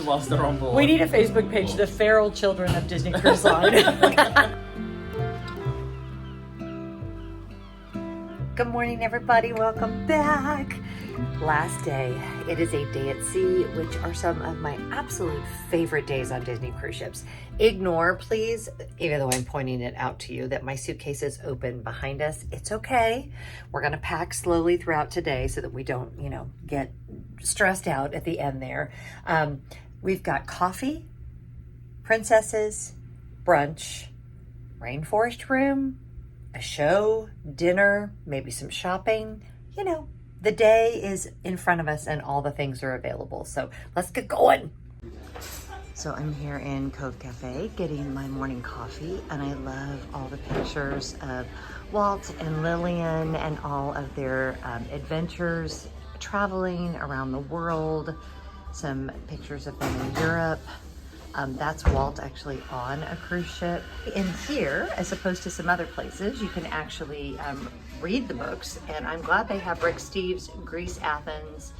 whilst they're on board. We need a Facebook page, The Feral Children of Disney Cruise Line. Good morning, everybody. Welcome back. Last day. It is a day at sea, which are some of my absolute favorite days on Disney cruise ships. Ignore, please, even though I'm pointing it out to you, that my suitcase is open behind us. It's okay. We're going to pack slowly throughout today so that we don't, get stressed out at the end there. We've got coffee, princesses, brunch, rainforest room, a show, dinner, maybe some shopping. The day is in front of us and all the things are available. So let's get going. So I'm here in Cove Cafe getting my morning coffee, and I love all the pictures of Walt and Lillian and all of their adventures traveling around the world. Some pictures of them in Europe. That's Walt actually on a cruise ship. In here, as opposed to some other places, you can actually read the books, and I'm glad they have Rick Steves' Greece, Athens,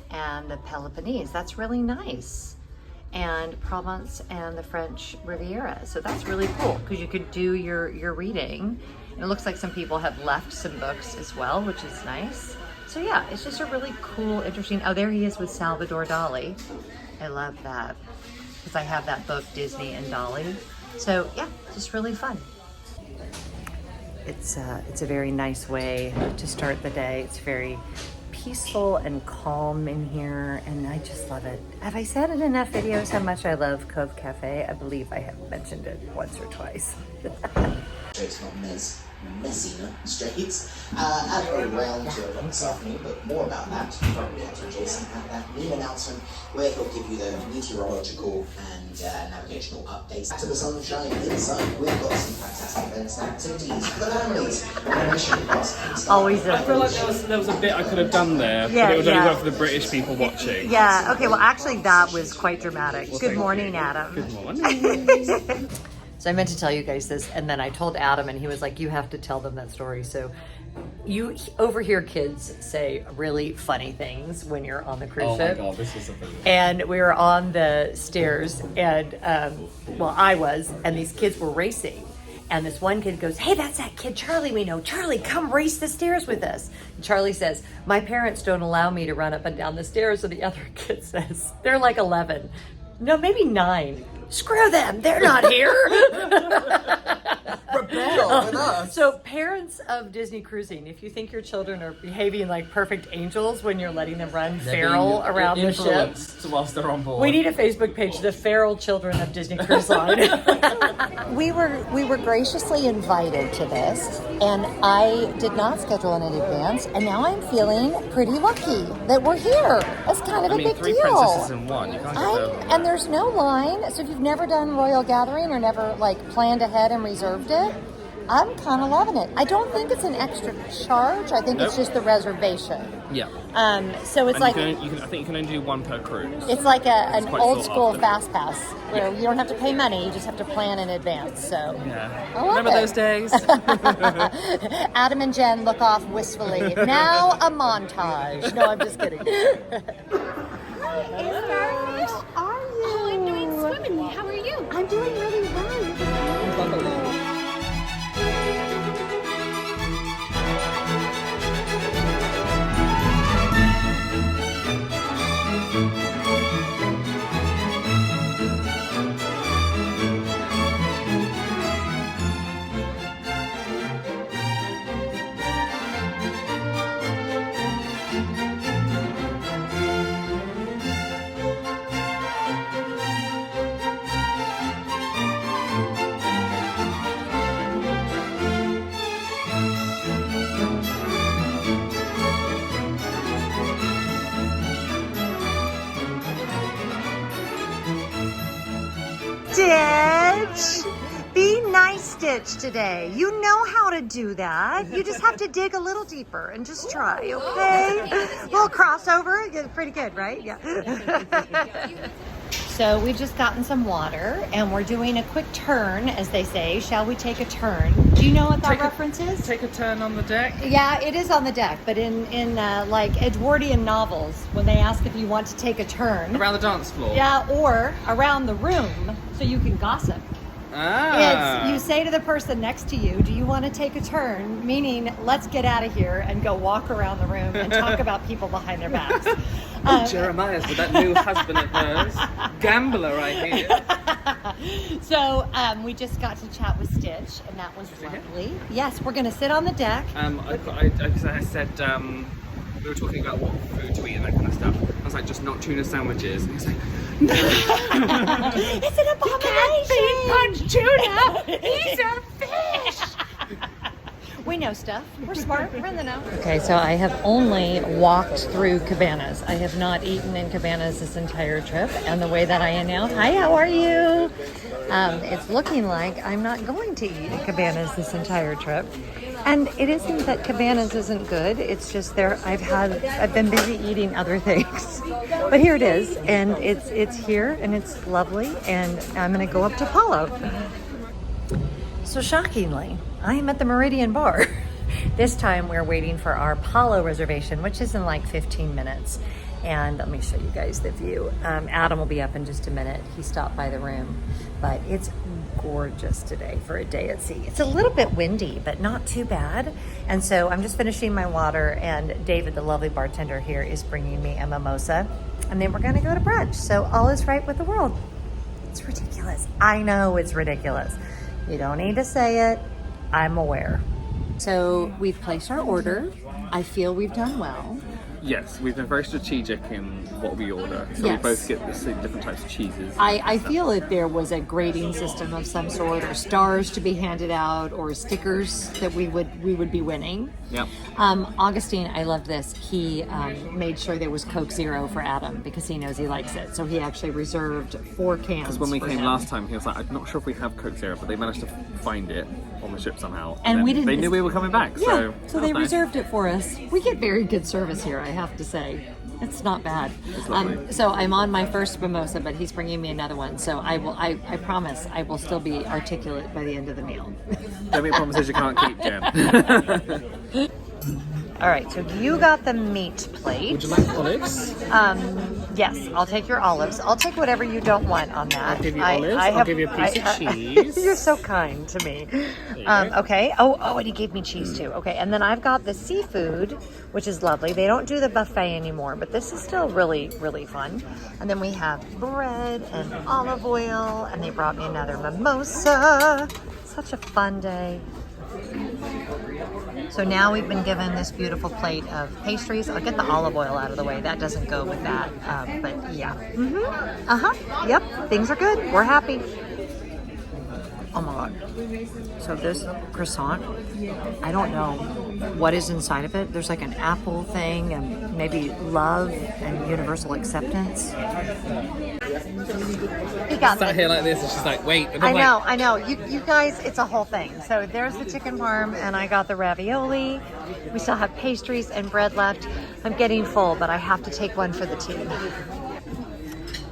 and the Peloponnese. That's really nice. And Provence and the French Riviera. So that's really cool because you could do your reading. And it looks like some people have left some books as well, which is nice. So yeah, it's just a really cool, interesting. Oh, there he is with Salvador Dali. I love that because I have that book, Disney and Dali. So yeah, just really fun. It's a very nice way to start the day. It's very peaceful and calm in here, and I just love it. Have I said in enough videos how much I love Cove Cafe? I believe I have mentioned it once or twice. Straits of Messina Straits. At around 2 o'clock this afternoon, but more about that from Captain Jason at that noon announcement, where he'll give you the meteorological and navigational updates. Back to the sunshine inside, we've got some fantastic events and activities for the families. And mission across Always I feel like there was a bit I could have done there, Yeah, but it would yeah. only work for the British people watching. Yeah, okay, well actually that was quite dramatic. Good morning, Adam. Good morning. So I meant to tell you guys this, and then I told Adam, and he was like, you have to tell them that story. So you overhear kids say really funny things when you're on the cruise Oh my ship. god, this was amazing. And we were on the stairs, and I was, and these kids were racing. And this one kid goes, hey, that's that kid Charlie we know. Charlie, come race the stairs with us. And Charlie says, my parents don't allow me to run up and down the stairs. So the other kid says, they're like 11. No, maybe 9. Screw them, they're not here. Rebel with us. So parents of Disney cruising, if you think your children are behaving like perfect angels when you're letting them run feral around the ship, whilst they're on board. we need a Facebook page, The Feral Children of Disney Cruise Line. We were graciously invited to this, and I did not schedule it in advance, and now I'm feeling pretty lucky that we're here. That's kind of a big 3 deal. princesses in one. You can't get there. And there's no line, so if you've never done Royal Gathering or never planned ahead and reserved it, I'm kind of loving it. I don't think it's an extra charge. I think it's just the reservation. Yeah. So it's And like I think you can only do one per cruise. it's like an quite old sought school after. fast pass where you don't have to pay money, you just have to plan in advance. So Yeah. I love Remember it. those days? Adam and Jen look off wistfully. Now a montage. No, I'm just kidding. How are you? Oh, I'm doing swimmingly. How are you? I'm doing really well. Stitch! Be nice, Stitch, today. You know how to do that. You just have to dig a little deeper and just try, okay? Little crossover. Pretty good, right? Yeah. so we've just gotten some water and we're doing a quick turn, as they say. Shall we take a turn? Do you know what that reference is? Take a turn on the deck. Yeah, it is on the deck, but in like Edwardian novels, when they ask if you want to take a turn. Around the dance floor. Yeah, or around the room so you can gossip. Ah. You say to the person next to you, do you want to take a turn? Meaning, let's get out of here and go walk around the room and talk about people behind their backs. Jeremiah's with that new husband of hers. Gambler, I hear. So we just got to chat with Stitch, and that was lovely. Yes, we're going to sit on the deck. I said we were talking about what food to eat and that kind of stuff. I was like, just not tuna sandwiches. And he's like, no. It's an abomination. Tuna. He's a fish. We know stuff. We're smart. We're in the know. Okay, so I have only walked through cabanas. I have not eaten in cabanas this entire trip. And the way that I am now, hi, how are you? It's looking like I'm not going to eat at cabanas this entire trip. And it isn't that cabanas isn't good. It's just I've been busy eating other things. But here it is, and it's here, and it's lovely. And I'm going to go up to Palo. So shockingly, I am at the Meridian Bar. This time we're waiting for our Palo reservation, which is in like 15 minutes. And let me show you guys the view. Adam will be up in just a minute. He stopped by the room, but it's gorgeous today for a day at sea. It's a little bit windy, but not too bad. And so I'm just finishing my water, and David, the lovely bartender here, is bringing me a mimosa. And then we're gonna go to brunch. So all is right with the world. It's ridiculous. I know it's ridiculous. You don't need to say it. I'm aware. So we've placed our order. I feel we've done well. Yes, we've been very strategic in what we order. So Yes. we both get the same different types of cheeses. I feel if there was a grading system of some sort, or stars to be handed out, or stickers that we would be winning. Yep. Augustine, I love this. He made sure there was Coke Zero for Adam because he knows he likes it. So he actually reserved 4 cans. Because when we for came him. last time, he was like, I'm not sure if we have Coke Zero, but they managed to find it on the ship somehow. And then we didn't- They knew we were coming back. Yeah, so they that's nice. reserved it for us. We get very good service here, I have to say. It's not bad. It's lovely. So I'm on my first mimosa, but he's bringing me another one. So I promise I will still be articulate by the end of the meal. Don't make promises you can't keep, Jen. All right, so you got the meat plate. Would you like olives? Yes, I'll take your olives. I'll take whatever you don't want on that. I'll give you olives. I'll give you a piece of cheese. You're so kind to me. Okay. Oh, and he gave me cheese too. Okay, and then I've got the seafood, which is lovely. They don't do the buffet anymore, but this is still really, really fun. And then we have bread and olive oil, and they brought me another mimosa. Such a fun day. So now we've been given this beautiful plate of pastries. I'll get the olive oil out of the way. That doesn't go with that. But yeah. Yep. Things are good. We're happy. Oh my God. So this croissant, I don't know what is inside of it. There's like an apple thing and maybe love and universal acceptance. He got Sat here like this, and she's like, wait. And I I'm know. You guys, it's a whole thing. So there's the chicken parm, and I got the ravioli. We still have pastries and bread left. I'm getting full, but I have to take one for the team.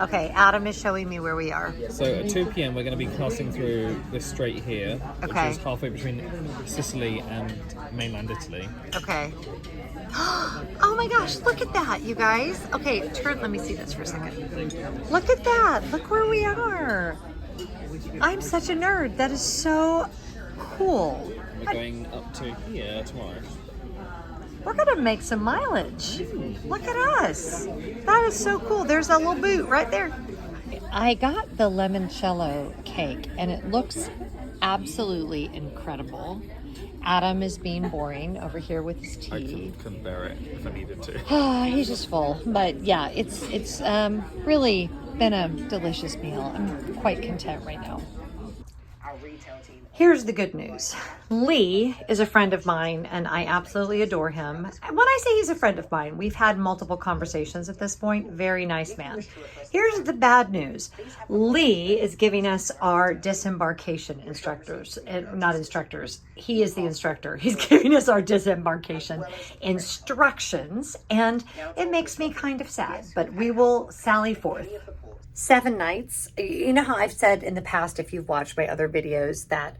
Okay, Adam is showing me where we are. So at 2 p.m. we're going to be passing through this strait here, Okay. which is halfway between Sicily and mainland Italy. Okay. Oh my gosh, look at that, you guys. Okay, let me see this for a second. Look at that. Look where we are. I'm such a nerd. That is so cool. We're going up to here tomorrow. We're gonna make some mileage. Look at us. That is so cool. There's a little boot right there. I got the limoncello cake and it looks absolutely incredible. Adam is being boring over here with his I tea. couldn't bear it if I needed to. He's just full. But yeah, it's really been a delicious meal. I'm quite content right now. Here's the good news. Lee is a friend of mine and I absolutely adore him. When I say he's a friend of mine, we've had multiple conversations at this point. Very nice man. Here's the bad news. Lee is giving us our disembarkation instructors. Not instructors. He is the instructor. He's giving us our disembarkation instructions and it makes me kind of sad, but we will sally forth. 7 nights. You know how I've said in the past, if you've watched my other videos, that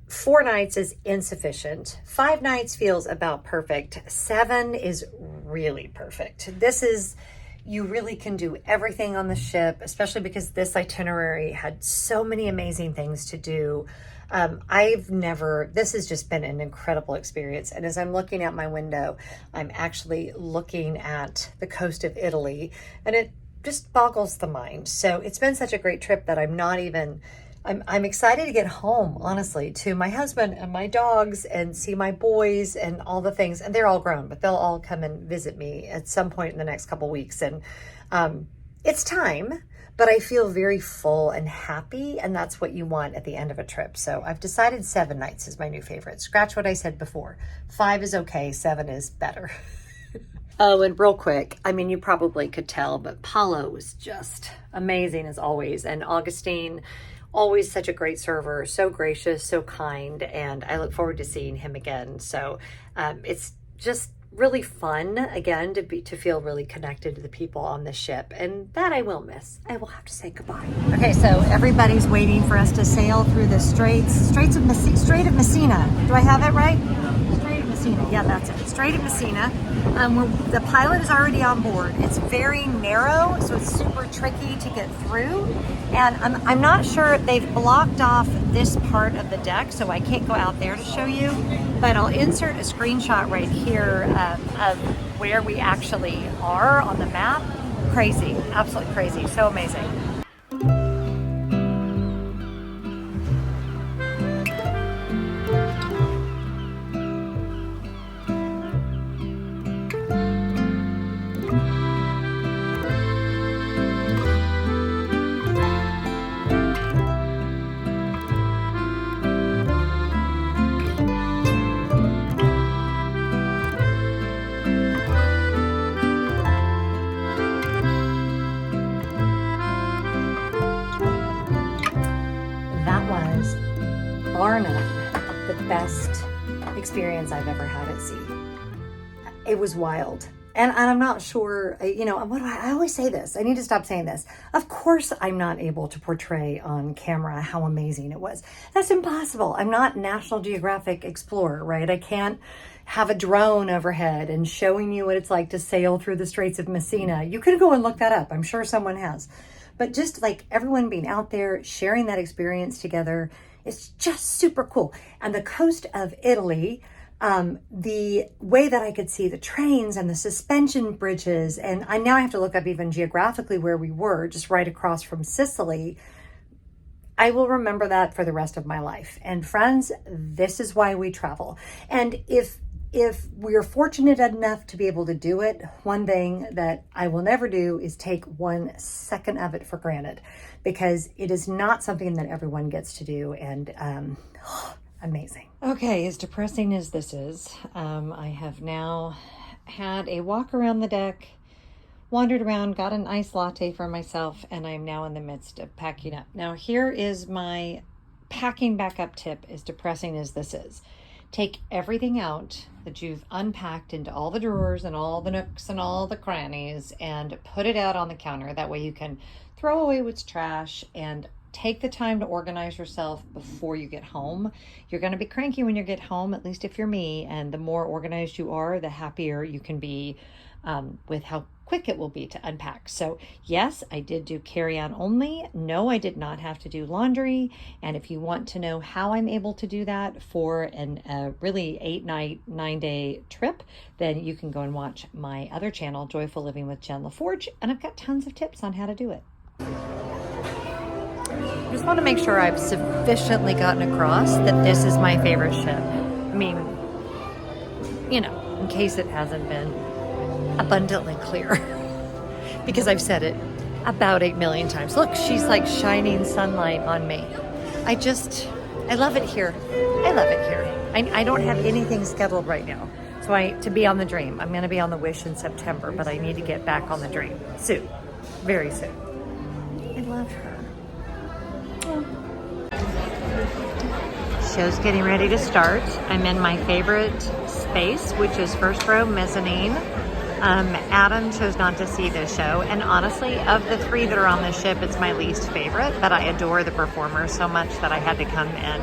4 nights is insufficient. 5 nights feels about perfect. 7 is really perfect. This is, you really can do everything on the ship, especially because this itinerary had so many amazing things to do. This has just been an incredible experience. And as I'm looking out my window, I'm actually looking at the coast of Italy, and it just boggles the mind. So it's been such a great trip that I'm excited to get home, honestly, to my husband and my dogs and see my boys and all the things. And they're all grown, but they'll all come and visit me at some point in the next couple weeks. And it's time, but I feel very full and happy. And that's what you want at the end of a trip. So I've decided 7 nights is my new favorite. Scratch what I said before. 5 is okay. 7 is better. Oh, and real quick, I mean, you probably could tell, but Palo was just amazing as always. And Augustine, always such a great server, so gracious, so kind, and I look forward to seeing him again. So it's just really fun again to feel really connected to the people on the ship, and that I will miss. I will have to say goodbye. Okay, so everybody's waiting for us to sail through the Strait of Messina. Do I have it right? Strait of Messina. Yeah, that's it. Strait of Messina. The pilot is already on board. It's very narrow, so it's super tricky to get through. And I'm not sure if they've blocked off this part of the deck, so I can't go out there to show you, but I'll insert a screenshot right here of where we actually are on the map. Crazy, absolutely crazy, so amazing. Bar none, the best experience I've ever had at sea. It was wild. And I'm not sure, I always say this. I need to stop saying this. Of course, I'm not able to portray on camera how amazing it was. That's impossible. I'm not National Geographic Explorer, right? I can't have a drone overhead and showing you what it's like to sail through the Straits of Messina. You could go and look that up. I'm sure someone has. But just like everyone being out there, sharing that experience together, it's just super cool. And the coast of Italy, the way that I could see the trains and the suspension bridges, and I now have to look up even geographically where we were, just right across from Sicily. I will remember that for the rest of my life. And friends, this is why we travel. And if we're fortunate enough to be able to do it, one thing that I will never do is take 1 second of it for granted, because it is not something that everyone gets to do. And amazing. Okay, as depressing as this is, I have now had a walk around the deck, wandered around, got an iced latte for myself, and I'm now in the midst of packing up. Now here is my packing back up tip, as depressing as this is. Take everything out that you've unpacked into all the drawers and all the nooks and all the crannies and put it out on the counter. That way you can throw away what's trash and take the time to organize yourself before you get home. You're going to be cranky when you get home, at least if you're me, and the more organized you are, the happier you can be with how quick it will be to unpack. So yes, I did do carry-on only. No, I did not have to do laundry. And if you want to know how I'm able to do that for a really 8-night, 9-day trip, then you can go and watch my other channel, Joyful Living with Jen Lefforge, and I've got tons of tips on how to do it. I just want to make sure I've sufficiently gotten across that this is my favorite ship. I mean, in case it hasn't been abundantly clear, because I've said it about 8 million times. Look, she's like shining sunlight on me. I love it here. I love it here. I don't have anything scheduled right now. So to be on the Dream. I'm going to be on the Wish in September, but I need to get back on the Dream soon. Very soon. I love her. Show's getting ready to start. I'm in my favorite space, which is first row mezzanine. Adam chose not to see this show, and honestly, of the 3 that are on this ship, it's my least favorite, but I adore the performers so much that I had to come and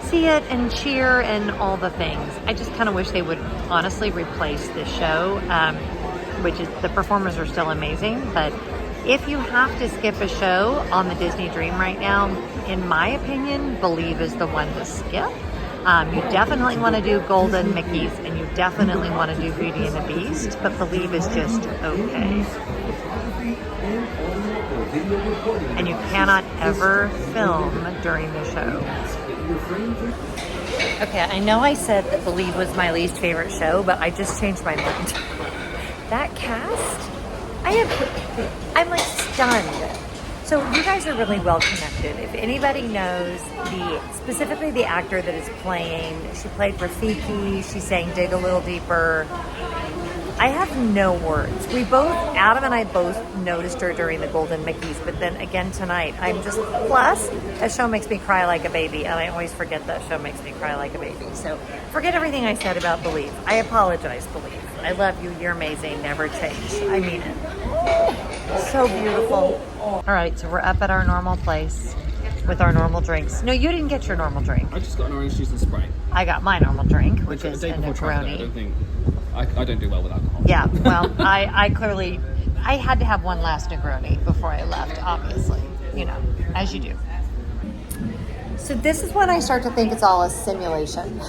see it and cheer and all the things. I just kind of wish they would honestly replace this show, which is, the performers are still amazing, but if you have to skip a show on the Disney Dream right now, in my opinion, Believe is the one to skip. You definitely want to do Golden Mickey's, and you definitely want to do Beauty and the Beast, but Believe is just okay. And you cannot ever film during the show. Okay, I know I said that Believe was my least favorite show, but I just changed my mind. That cast, I'm like stunned. So you guys are really well connected. If anybody knows specifically the actor that is playing, she played Rafiki, she sang Dig a Little Deeper. I have no words. Adam and I both noticed her during the Golden Mickeys, but then again tonight, plus, that show makes me cry like a baby, and I always forget that show makes me cry like a baby. So forget everything I said about Believe. I apologize, Believe. I love you. You're amazing. Never change. I mean it. So beautiful. All right, so we're up at our normal place with our normal drinks. No, you didn't get your normal drink. I just got an orange juice and Sprite. I got my normal drink, which is a Negroni. I don't do well with alcohol. Yeah, well, I had to have one last Negroni before I left, obviously, as you do. So this is when I start to think it's all a simulation.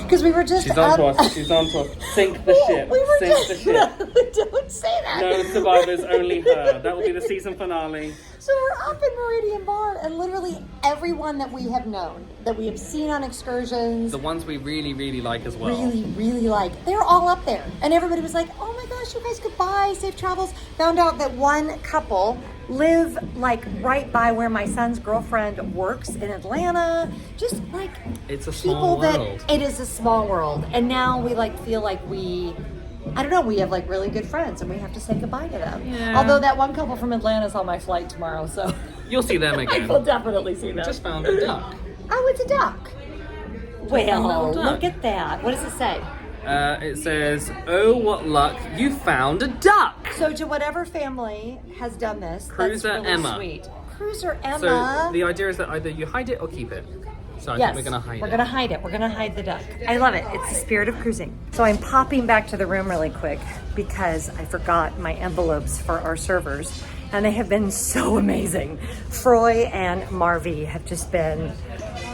Because we were just She's on to us. Sink the ship. Sink the ship. No, don't say that. No survivors, only her. That will be the season finale. So we're up in Meridian Bar, and literally everyone that we have known, that we have seen on excursions. The ones we really, really like as well. Really, really like. They're all up there. And everybody was like, oh my gosh, you guys, goodbye, safe travels. Found out that one couple live like right by where my son's girlfriend works in Atlanta. Just like it's a small world. It is a small world. And now we feel like we have like really good friends, and we have to say goodbye to them. Yeah. Although that one couple from Atlanta is on my flight tomorrow, so you'll see them again. I will definitely see them. Just found a duck. Oh, it's a duck. Well, look at that. What does it say? It says, "Oh, what luck! You found a duck." So to whatever family has done this, Cruiser that's really Emma. Sweet. Cruiser Emma. So the idea is that either you hide it or keep it. So I think we're gonna hide it. We're gonna hide it. We're gonna hide the duck. I love it. It's the spirit of cruising. So I'm popping back to the room really quick because I forgot my envelopes for our servers, and they have been so amazing. Froy and Marvy have just been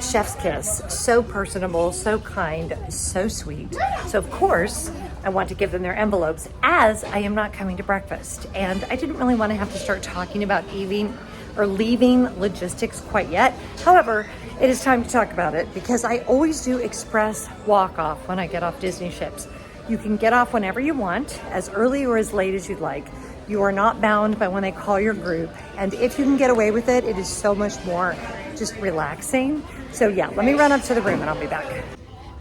chef's kiss. So personable, so kind, so sweet. So of course, I want to give them their envelopes as I am not coming to breakfast. And I didn't really want to have to start talking about leaving logistics quite yet. However, it is time to talk about it because I always do express walk-off when I get off Disney ships. You can get off whenever you want, as early or as late as you'd like. You are not bound by when they call your group. And if you can get away with it, it is so much more just relaxing. So yeah, let me run up to the room and I'll be back.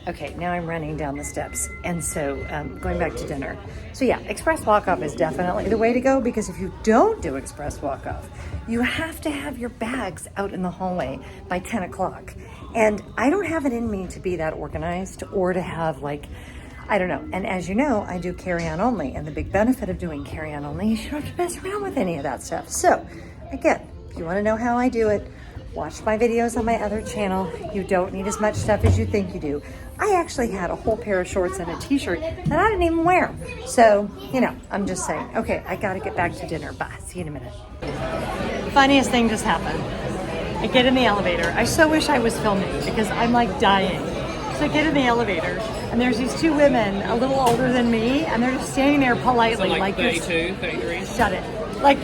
Okay, now I'm running down the steps, and so going back to dinner. So yeah, express walk-off is definitely the way to go, because if you don't do express walk-off, you have to have your bags out in the hallway by 10 o'clock. And I don't have it in me to be that organized or to have I don't know. And as you know, I do carry-on only, and the big benefit of doing carry-on only is you don't have to mess around with any of that stuff. So again, if you want to know how I do it, watch my videos on my other channel. You don't need as much stuff as you think you do. I actually had a whole pair of shorts and a t-shirt that I didn't even wear. So, I'm just saying, okay, I gotta get back to dinner. Bye, see you in a minute. Funniest thing just happened. I get in the elevator. I so wish I was filming because I'm dying. So I get in the elevator and there's these two women a little older than me, and they're just standing there politely. So 32, 33? Shut it.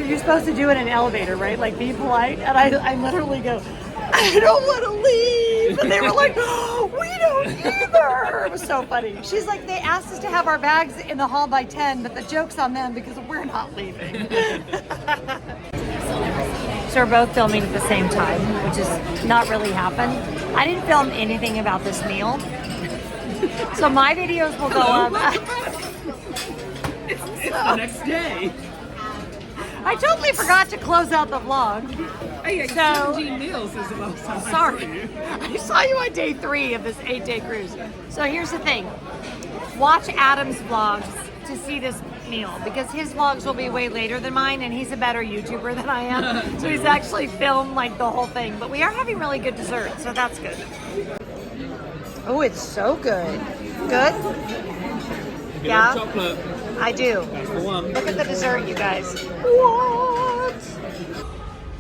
You're supposed to do in an elevator, right? Be polite. And I literally go, I don't want to leave. And they were like, oh, we don't either. It was so funny. She's like, they asked us to have our bags in the hall by 10, but the joke's on them because we're not leaving. So we're both filming at the same time, which has not really happened. I didn't film anything about this meal. So my videos will go up. It's the next day. I totally forgot to close out the vlog. Hey, 17 meals is the most time. Sorry. I saw you on day 3 of this 8-day cruise. So here's the thing. Watch Adam's vlogs to see this meal because his vlogs will be way later than mine, and he's a better YouTuber than I am. So he's actually filmed like the whole thing. But we are having really good dessert, so that's good. Oh, it's so good. Good? If you Yeah? love chocolate, I do. that's the one. Look at the dessert, you guys. What?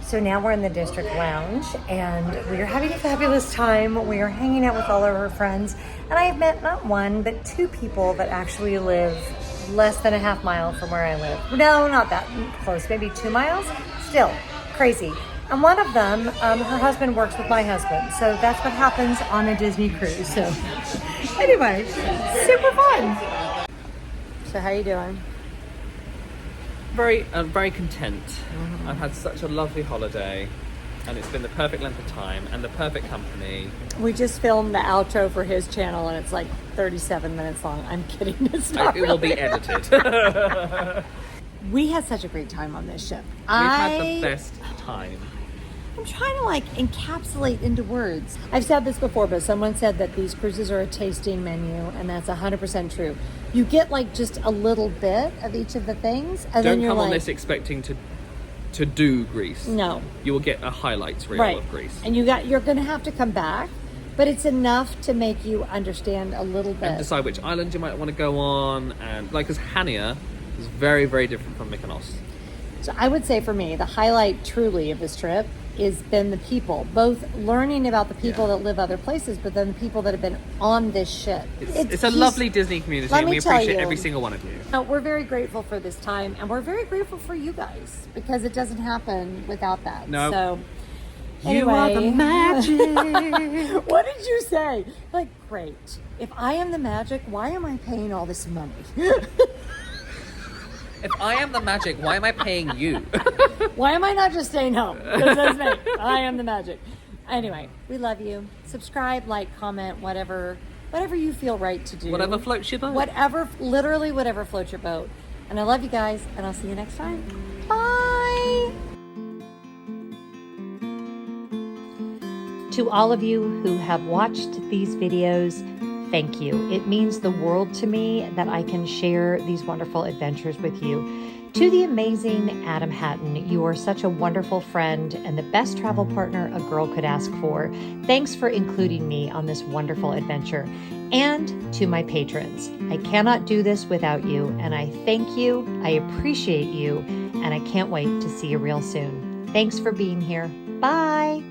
So now we're in the district lounge and we are having a fabulous time. We are hanging out with all of our friends. And I have met not one, but two people that actually live less than a half mile from where I live. No, not that close, maybe 2 miles. Still, crazy. And one of them, her husband works with my husband. So that's what happens on a Disney cruise. So anyway, super fun. So how you doing? Very content. I've had such a lovely holiday, and it's been the perfect length of time and the perfect company. We just filmed the outro for his channel, and it's like 37 minutes long. I'm kidding. It's not It will be really. edited. We had such a great time on this ship. We've had the best time. I'm trying to like encapsulate into words. I've said this before, but someone said that these cruises are a tasting menu, and that's 100% true. You get like just a little bit of each of the things, and then Don't you're come on like, this expecting to do Greece. no, You will get a highlights reel right. of Greece. And you're going to have to come back, but it's enough to make you understand a little bit. And decide which island you might want to go on, and like, because Hania is very, very different from Mykonos. So I would say for me, the highlight truly of this trip has been the people, both learning about the people that live other places, but then the people that have been on this ship. It's a lovely Disney community, let and me we tell appreciate you. every single one of you. We're very grateful for this time, and we're very grateful for you guys because it doesn't happen without that. No. So You are the anyway. magic. What did you say? Like, great. If I am the magic, why am I paying all this money? If I am the magic, why am I paying you? Why am I not just staying home? Because that's me. I am the magic. Anyway, we love you. Subscribe, like, comment, whatever you feel right to do. Whatever floats your boat. Literally whatever floats your boat. And I love you guys, and I'll see you next time. Bye. To all of you who have watched these videos, thank you. It means the world to me that I can share these wonderful adventures with you. To the amazing Adam Hattan, you are such a wonderful friend and the best travel partner a girl could ask for. Thanks for including me on this wonderful adventure. And to my patrons, I cannot do this without you, and I thank you, I appreciate you, and I can't wait to see you real soon. Thanks for being here. Bye.